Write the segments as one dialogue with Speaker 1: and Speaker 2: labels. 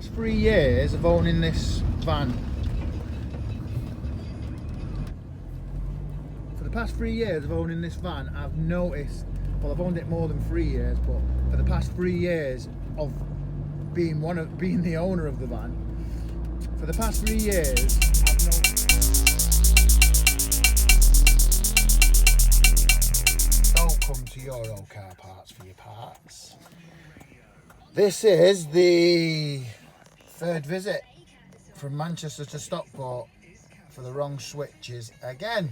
Speaker 1: past 3 years of owning this van. For the past 3 years of owning this van, I've noticed, well, I've owned it more than 3 years, but for the past 3 years of being the owner of the van, for the past 3 years, I've noticed. Don't come to Euro Car Parts for your parts. This is the third visit from Manchester to Stockport for the wrong switches again.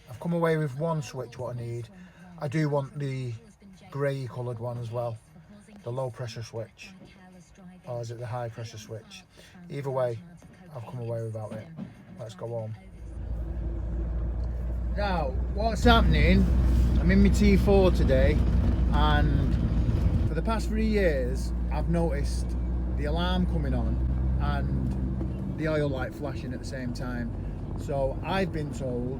Speaker 1: I've come away with one switch what I need. I do want the grey coloured one as well, the low pressure switch, or is it the high pressure switch? Either way, I've come away without it. Let's go on. Now, what's happening? I'm in my T4 today, and for the past 3 years, I've noticed the alarm coming on and the oil light flashing at the same time. So I've been told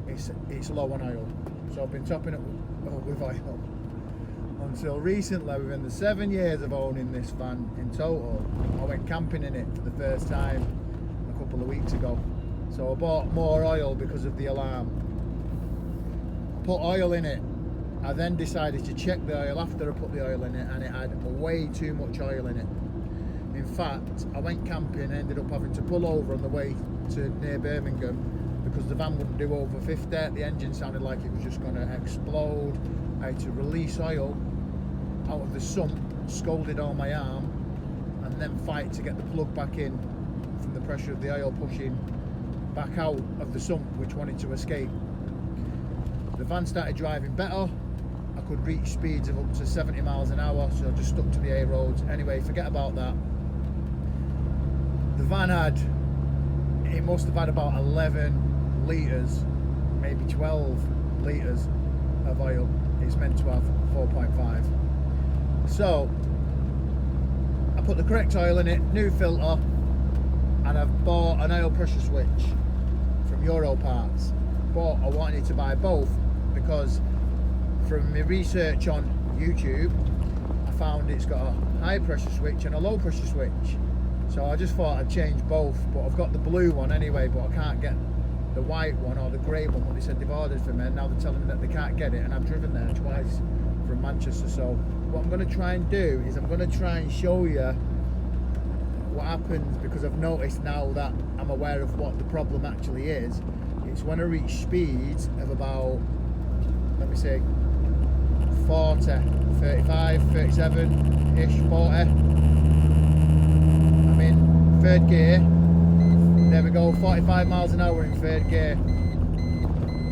Speaker 1: it's low on oil. So I've been topping it with oil. Until recently, within the 7 years of owning this van in total, I went camping in it for the first time a couple of weeks ago. So I bought more oil because of the alarm. I put oil in it. I then decided to check the oil after I put the oil in it, and it had way too much oil in it. In fact, I went camping and ended up having to pull over on the way to near Birmingham because the van wouldn't do over 50. The engine sounded like it was just going to explode. I had to release oil out of the sump, scalded on my arm, and then fight to get the plug back in from the pressure of the oil pushing back out of the sump, which wanted to escape. The van started driving better. I could reach speeds of up to 70 miles an hour, so I just stuck to the A roads. Anyway, forget about that. The van it must have had about 11 litres, maybe 12 litres of oil. It's meant to have 4.5. So I put the correct oil in it, new filter, and I've bought an oil pressure switch from Euro Parts. But I wanted to buy both because from my research on YouTube, I found it's got a high pressure switch and a low pressure switch. So I just thought I'd change both, but I've got the blue one anyway, but I can't get the white one or the grey one, what they said they've ordered for me, and now they're telling me that they can't get it, and I've driven there twice from Manchester. So what I'm going to try and do is I'm going to try and show you what happens, because I've noticed now that I'm aware of what the problem actually is. It's when I reach speeds of about, let me see, 40, 35, 37-ish, 40. I'm in third gear. There we go, 45 miles an hour in third gear.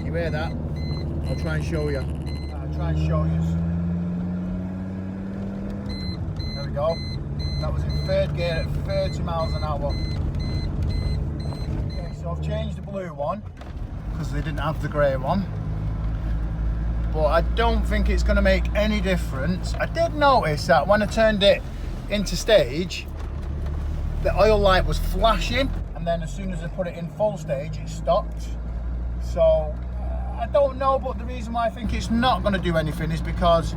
Speaker 1: You hear that? I'll try and show you. I'll try and show you. There we go. That was in third gear at 30 miles an hour. Okay, so I've changed the blue one because they didn't have the grey one. But I don't think it's going to make any difference. I did notice that when I turned it into stage, the oil light was flashing, and then as soon as I put it in full stage, it stopped. So I don't know, but the reason why I think it's not going to do anything is because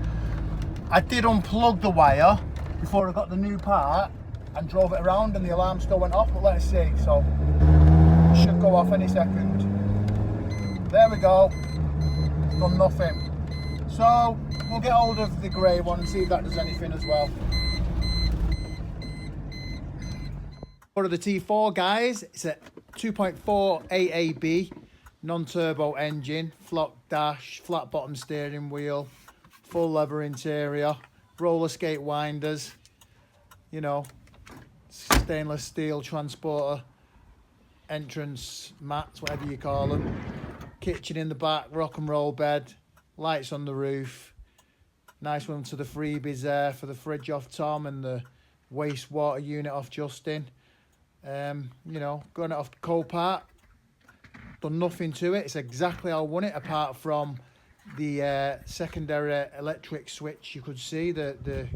Speaker 1: I did unplug the wire before I got the new part and drove it around, and the alarm still went off. But let's see. So it should go off any second. There we go. Done nothing. So we'll get hold of the grey one and see if that does anything as well. One of the T4 guys, it's a 2.4 AAB non-turbo engine, flock dash, flat bottom steering wheel, full leather interior, roller skate winders, you know, stainless steel transporter, entrance mats, whatever you call them, kitchen in the back, rock and roll bed, lights on the roof, nice one to the freebies there for the fridge off Tom and the wastewater unit off Justin. You know, going it off Copart, done nothing to it. It's exactly how I want it, apart from the secondary electric switch. You could see the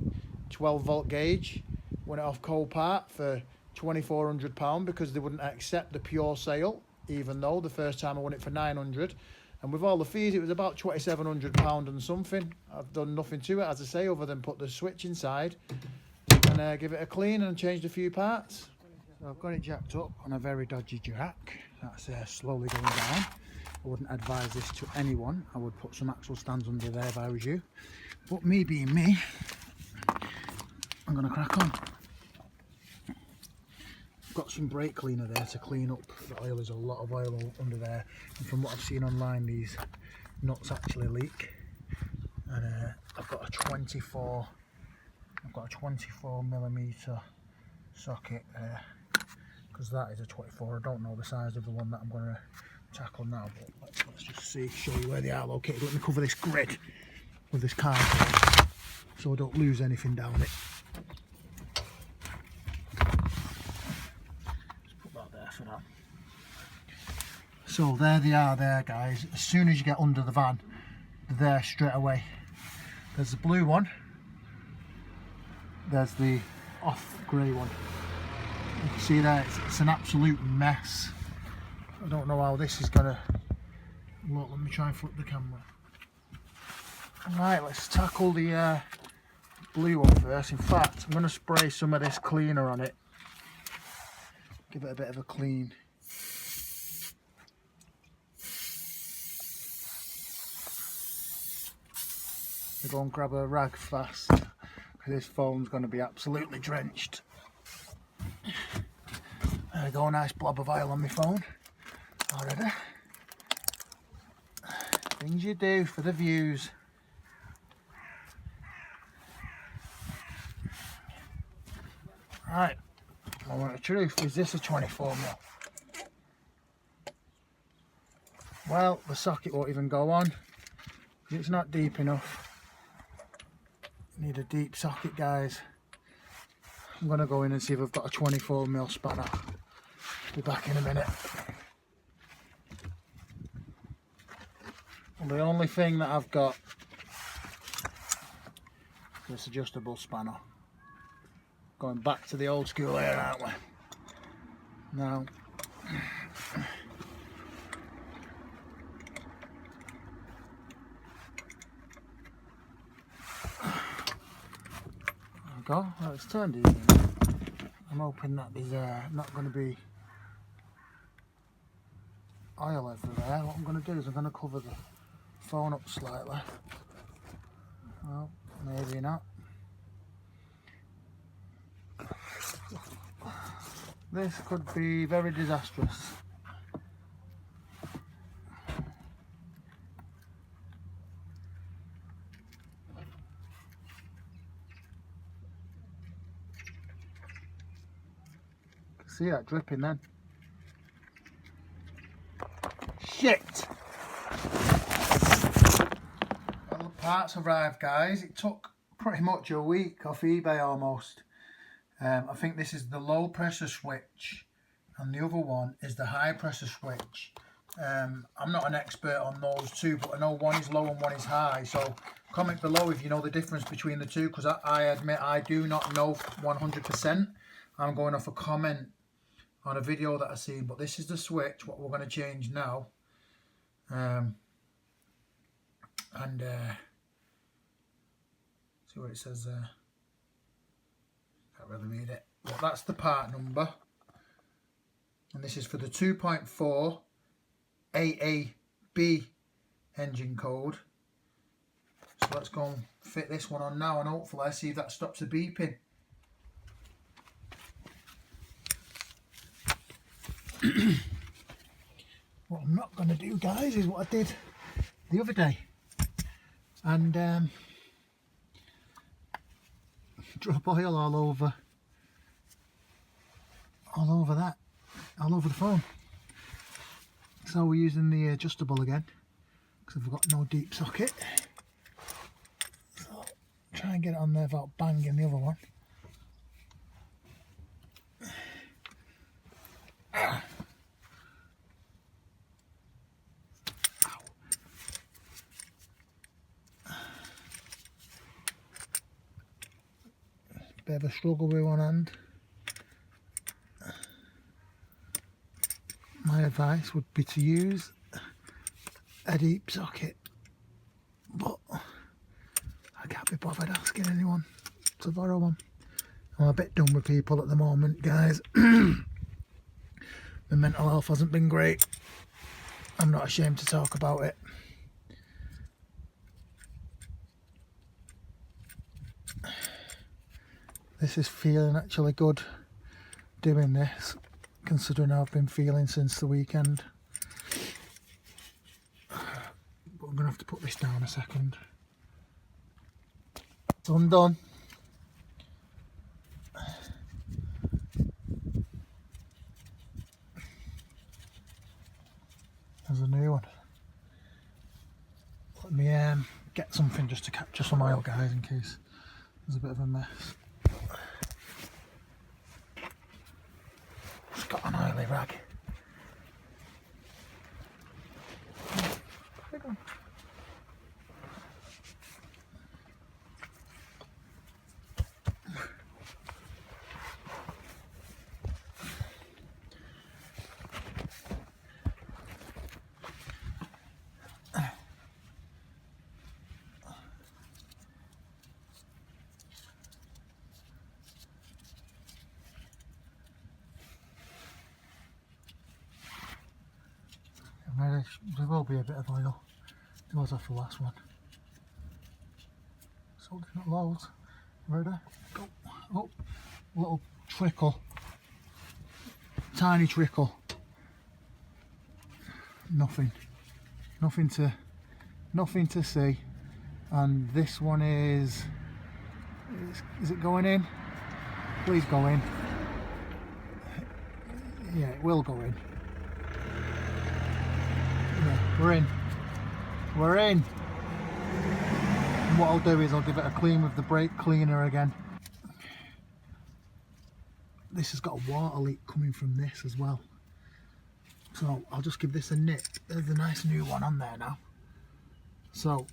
Speaker 1: 12 volt gauge. Went it off Copart for £2,400 because they wouldn't accept the pure sale, even though the first time I won it for 900. And with all the fees, it was about £2,700 and something. I've done nothing to it, as I say, other than put the switch inside. And and give it a clean and change a few parts. So I've got it jacked up on a very dodgy jack. That's slowly going down. I wouldn't advise this to anyone. I would put some axle stands under there if I was you. But me being me, I'm going to crack on. I've got some brake cleaner there to clean up the oil. There's a lot of oil under there. And from what I've seen online, these nuts actually leak. And I've got a 24 millimeter socket because that is a 24. I don't know the size of the one that I'm going to tackle now, but let's just show you where they are located. Let me cover this grid with this cardboard so I don't lose anything down it. Just put that there for now. So there they are there, guys. As soon as you get under the van, they're there straight away. There's the blue one, there's the off grey one. You can see there, it's an absolute mess. I don't know how this is gonna look. Let me try and flip the camera. Right, let's tackle the blue one first. In fact, I'm gonna spray some of this cleaner on it. Give it a bit of a clean. I'll go and grab a rag fast, because this foam's going to be absolutely drenched. There we go, a nice blob of oil on my phone already. Things you do for the views. Right, I want the truth, is this a 24mm? Well, the socket won't even go on, it's not deep enough. Need a deep socket, guys. I'm going to go in and see if I've got a 24mm spanner. Be back in a minute. Well, the only thing that I've got is this adjustable spanner. Going back to the old school here, aren't we? Now, go. Well, it's turned easy. I'm hoping that there's not going to be oil everywhere. What I'm going to do is I'm going to cover the phone up slightly. Well, maybe not. This could be very disastrous. See that dripping then? Shit! Well, the parts arrived, guys. It took pretty much a week off eBay almost. I think this is the low pressure switch and the other one is the high pressure switch. I'm not an expert on those two, but I know one is low and one is high, so comment below if you know the difference between the two, because I admit I do not know 100%. I'm going off a comment on a video that I seen, but this is the switch, what we're going to change now. See what it says there. Can't really read it, but that's the part number, and this is for the 2.4 AAB engine code. So let's go and fit this one on now, and hopefully see if that stops the beeping. What I'm not going to do, guys, is what I did the other day and drop oil all over the phone. So we're using the adjustable again because I've got no deep socket. So try and get it on there without banging the other one. Bit of a struggle with one hand. My advice would be to use a deep socket, but I can't be bothered asking anyone to borrow one. I'm a bit done with people at the moment, guys. My mental health hasn't been great. I'm not ashamed to talk about it. This is feeling actually good doing this, considering how I've been feeling since the weekend. But I'm going to have to put this down a second. So I'm done. There's a new one. Let me get something just to capture some oil, guys, in case there's a bit of a mess. It's got an oily rag. There will be a bit of oil. It was off the last one. So it's not loads. Ready? Go. Oh, little trickle. Tiny trickle. Nothing. Nothing to see. And this one is it going in? Please go in. Yeah, it will go in. We're in. We're in. And what I'll do is I'll give it a clean with the brake cleaner again. This has got a water leak coming from this as well. So I'll just give this a nip. There's a nice new one on there now. So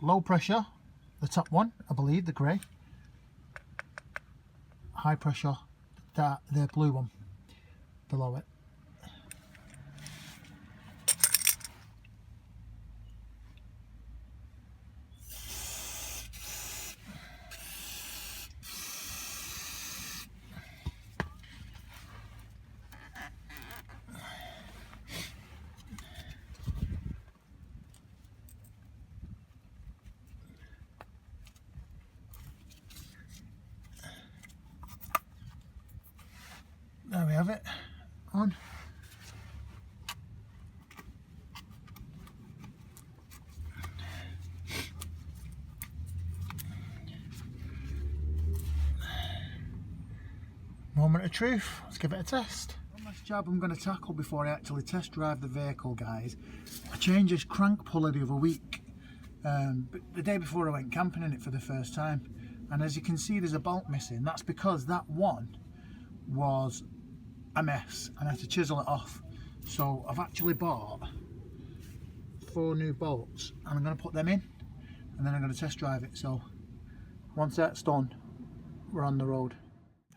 Speaker 1: low pressure, the top one, I believe, the grey. High pressure, the blue one below it. There we have it, on. Moment of truth, let's give it a test. One last job I'm going to tackle before I actually test drive the vehicle, guys. I changed this crank pulley the other week, but the day before I went camping in it for the first time. And as you can see, there's a bolt missing. That's because that one was a mess and I had to chisel it off. So I've actually bought 4 new bolts and I'm going to put them in and then I'm going to test drive it. So once that's done, we're on the road.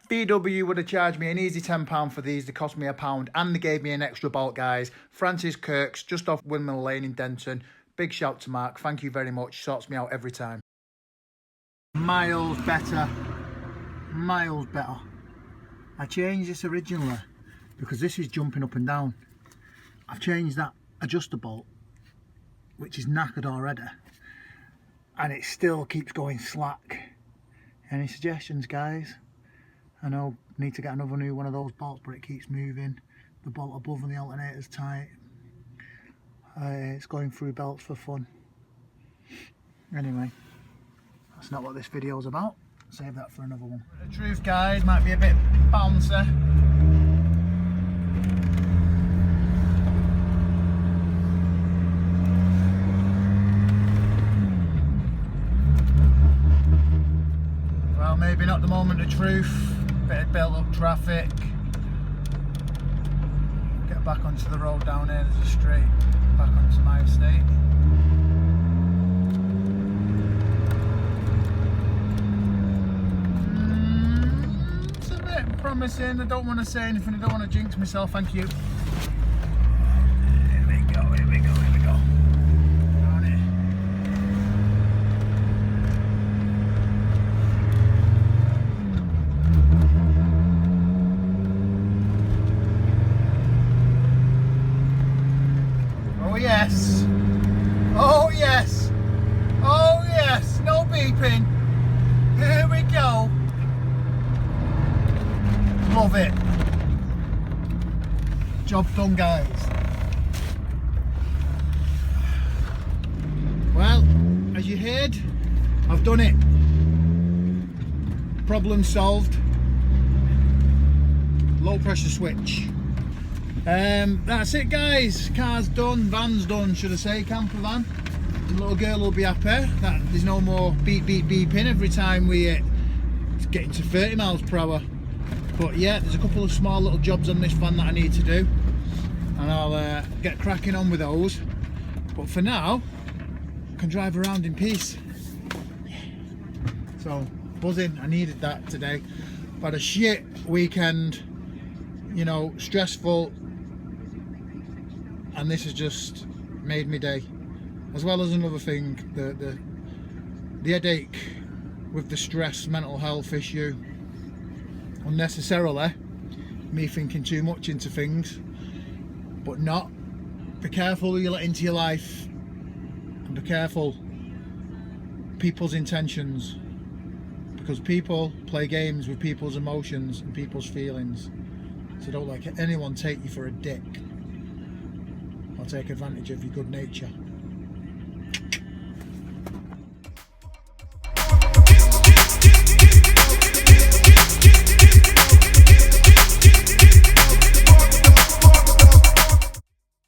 Speaker 1: VW would have charged me an easy £10 for these. They cost me £1 and they gave me an extra bolt, guys. Francis Kirk's just off Windmill Lane in Denton. Big shout to Mark, thank you very much, sorts me out every time. Miles better, miles better. I changed this originally because this is jumping up and down. I've changed that adjuster bolt, which is knackered already, and it still keeps going slack. Any suggestions, guys? I know I need to get another new one of those bolts, but it keeps moving. The bolt above and the alternator's tight. It's going through belts for fun. Anyway, that's not what this video's about. Save that for another one. The truth, guys, might be a bit bouncy. Well, maybe not the moment of truth. Bit of built up traffic. Get back onto the road down here. There's a straight back onto my estate. Promising. I don't want to say anything, I don't want to jinx myself, thank you. Here we go, here we go, here we go. On it. love it. Job done, guys. Well, as you heard, I've done it. Problem solved. Low pressure switch. That's it, guys. Car's done, van's done, should I say, camper van. The little girl will be happy that there's no more beep beep beeping every time we get into 30 miles per hour. But yeah, there's a couple of small little jobs on this van that I need to do, and I'll get cracking on with those. But for now, I can drive around in peace. So buzzing. I needed that today. I've had a shit weekend, you know, stressful, and this has just made me day. As well as another thing, the headache with the stress, mental health issue, unnecessarily, me thinking too much into things, but not. Be careful who you let into your life, and be careful people's intentions, because people play games with people's emotions and people's feelings. So don't let anyone take you for a dick or take advantage of your good nature.